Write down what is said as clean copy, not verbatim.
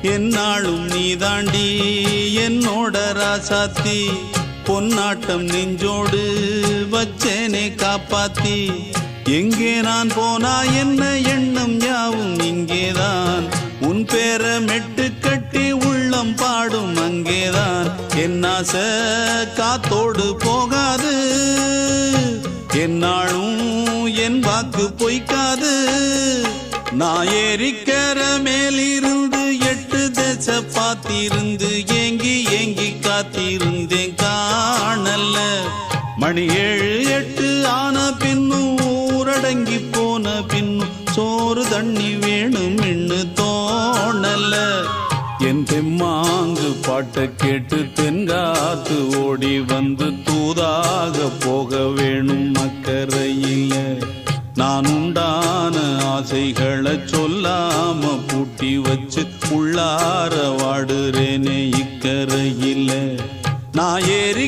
என்னாலும் நீதாண்டி என்னோட ராசாத்தி பொன்னாட்டம் நெஞ்சோடு வச்சேனே காப்பாத்தி எங்கே நான் போனா என்ன எண்ணம் யாவும் இங்கேதான் உன் பேர மெட்டு கட்டி உள்ளம் பாடும் அங்கேதான் என் ஆசை காத்தோடு போகாது என்னாலும் என் வாக்கு பொய்க்காது நான் ஏறிக்கர மேலிருந்து 8 தேச பார்த்திருந்து ஏங்கி ஏங்கி காத்திருந்தேன் காணல்ல மணி 7 8 ஆன பின்னும் ஊரடங்கி போன பின்னும் சோறு தண்ணி வேணும் இன்னு தோணல என் தெம்மாங்கு பாட்டை கேட்டு தென்காத்து ஓடி வந்து தூதாக போக வேணும் அக்கறையில நான் உண்டான ஆசைகளை சொல்லாம பூட்டி வச்சு உள்ளார வாடுறேனே இக்கரையில நான் ஏறி